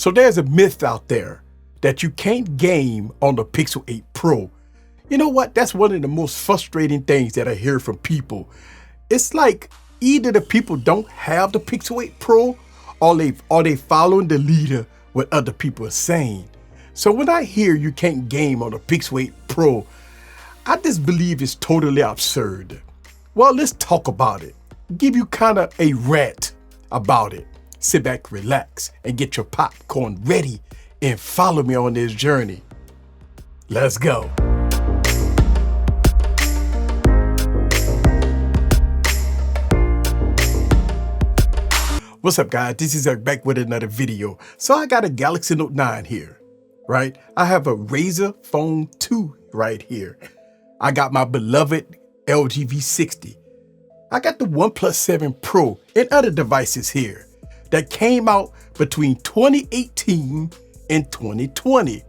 So there's a myth out there that you can't game on the Pixel 8 Pro. You know what? That's one of the most frustrating things that I hear from people. It's like either the people don't have the Pixel 8 Pro or they following the leader what other people are saying. So when I hear you can't game on the Pixel 8 Pro, I just believe it's totally absurd. Well, let's talk about it. Give you kind of a rant about it. Sit back, relax, and get your popcorn ready and follow me on this journey. Let's go. What's up, guys? This is Eric back with another video. So I got a Galaxy Note 9 here, right? I have a Razer Phone 2 right here. I got my beloved LG V60. I got the OnePlus 7 Pro and other devices here that came out between 2018 and 2020.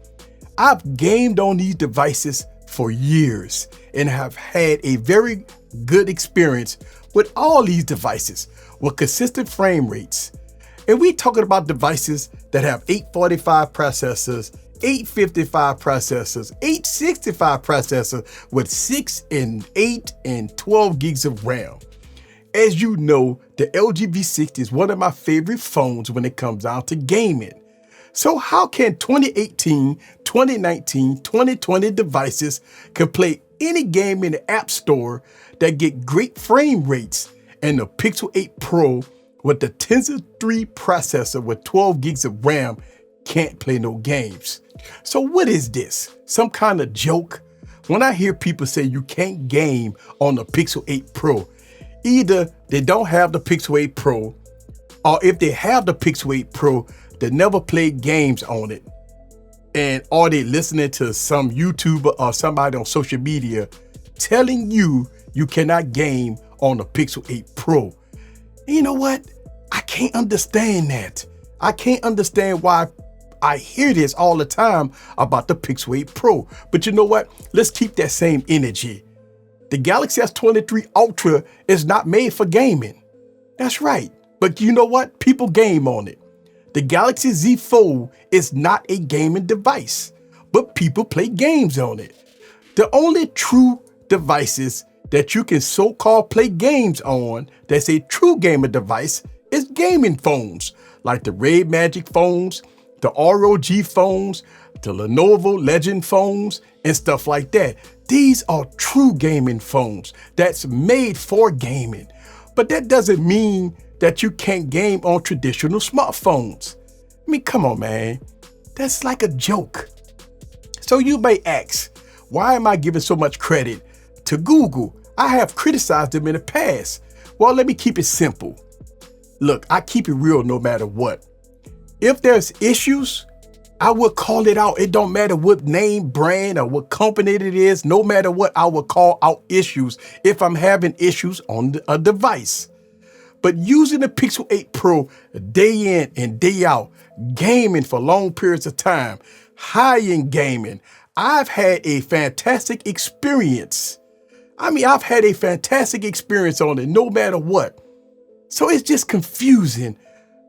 I've gamed on these devices for years and have had a very good experience with all these devices with consistent frame rates. And we're talking about devices that have 845 processors, 855 processors, 865 processors with 6 and 8 and 12 gigs of RAM. As you know, the LG V60 is one of my favorite phones when it comes down to gaming. So how can 2018, 2019, 2020 devices can play any game in the App Store that get great frame rates, and the Pixel 8 Pro with the Tensor 3 processor with 12 gigs of RAM can't play no games? So what is this? Some kind of joke? When I hear people say you can't game on the Pixel 8 Pro, either they don't have the Pixel 8 Pro, or if they have the Pixel 8 Pro, they never played games on it, and or they listening to some YouTuber or somebody on social media telling you you cannot game on the Pixel 8 Pro. You know what? I can't understand that. I can't understand why I hear this all the time about the Pixel 8 Pro. But you know what? Let's keep that same energy. The Galaxy S23 Ultra is not made for gaming. That's right. But you know what? People game on it. The Galaxy Z Fold is not a gaming device, but people play games on it. The only true devices that you can so-called play games on that's a true gaming device is gaming phones, like the Red Magic phones, the ROG phones, the Lenovo Legend phones, and stuff like that. These are true gaming phones that's made for gaming. But that doesn't mean that you can't game on traditional smartphones. I mean, come on, man. That's like a joke. So you may ask, why am I giving so much credit to Google? I have criticized them in the past. Well, let me keep it simple. Look, I keep it real no matter what. If there's issues, I will call it out. It don't matter what name, brand, or what company it is. No matter what, I will call out issues if I'm having issues on a device. But using the Pixel 8 Pro day in and day out, gaming for long periods of time, high-end gaming, I've had a fantastic experience. I've had a fantastic experience on it no matter what. So it's just confusing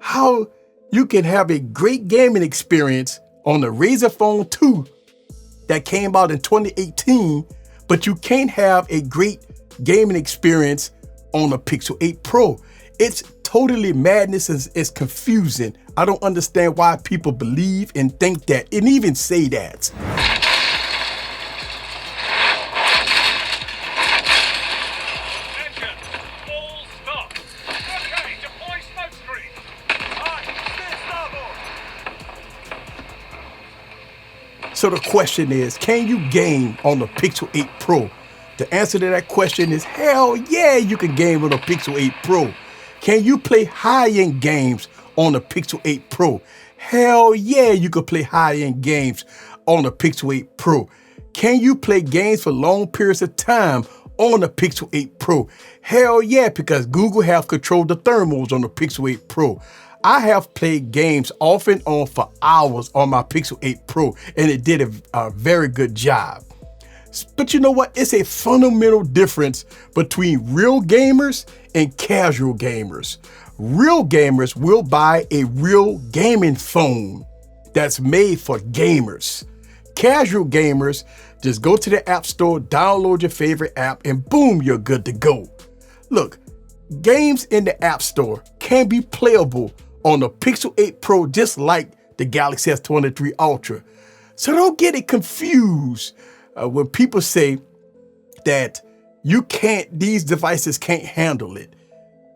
how you can have a great gaming experience on the Razer Phone 2 that came out in 2018, but you can't have a great gaming experience on the Pixel 8 Pro. It's totally madness and it's confusing. I don't understand why people believe and think that and even say that. So the question is, can you game on the Pixel 8 Pro? The answer to that question is hell yeah, you can game on the Pixel 8 Pro. Can you play high-end games on the Pixel 8 Pro? Hell yeah, you can play high-end games on the Pixel 8 Pro. Can you play games for long periods of time on the Pixel 8 Pro? Hell yeah, because Google have controlled the thermals on the Pixel 8 Pro. I have played games off and on for hours on my Pixel 8 Pro, and it did a very good job. But you know what? It's a fundamental difference between real gamers and casual gamers. Real gamers will buy a real gaming phone that's made for gamers. Casual gamers, just go to the App Store, download your favorite app, and boom, you're good to go. Look, games in the App Store can be playable on the Pixel 8 Pro just like the Galaxy S23 Ultra. So don't get it confused when people say that these devices can't handle it.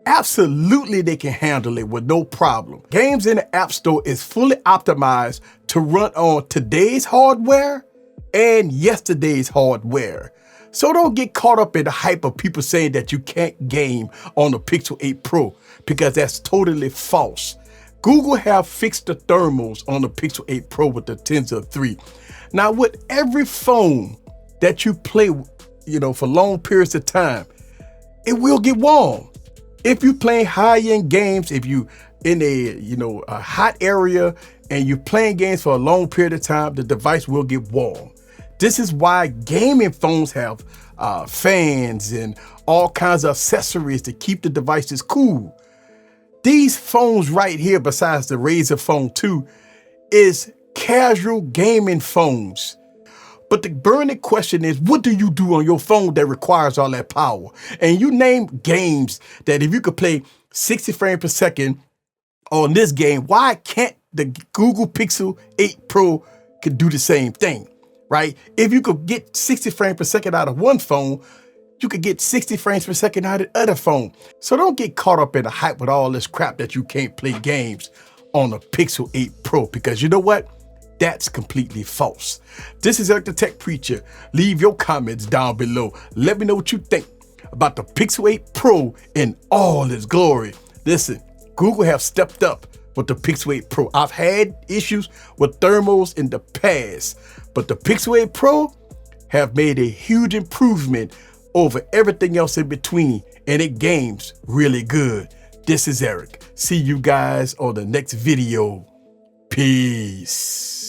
Absolutely, they can handle it with no problem. Games in the App Store is fully optimized to run on today's hardware and yesterday's hardware. So don't get caught up in the hype of people saying that you can't game on the Pixel 8 Pro, because that's totally false. Google have fixed the thermals on the Pixel 8 Pro with the Tensor 3. Now, with every phone that you play, for long periods of time, it will get warm. If you play high-end games, if you in a hot area and you're playing games for a long period of time, the device will get warm. This is why gaming phones have fans and all kinds of accessories to keep the devices cool. These phones right here, besides the Razer Phone 2, is casual gaming phones. But the burning question is, what do you do on your phone that requires all that power? And you name games that if you could play 60 frames per second on this game, why can't the Google Pixel 8 Pro could do the same thing, right? If you could get 60 frames per second out of one phone, you could get 60 frames per second out of the other phone. So don't get caught up in the hype with all this crap that you can't play games on the Pixel 8 Pro, because you know what? That's completely false. This is Eric the Tech Preacher. Leave your comments down below. Let me know what you think about the Pixel 8 Pro in all its glory. Listen, Google have stepped up with the Pixel 8 Pro. I've had issues with thermals in the past, but the Pixel 8 Pro have made a huge improvement over everything else in between, and it games really good. This is Eric. See you guys on the next video. Peace.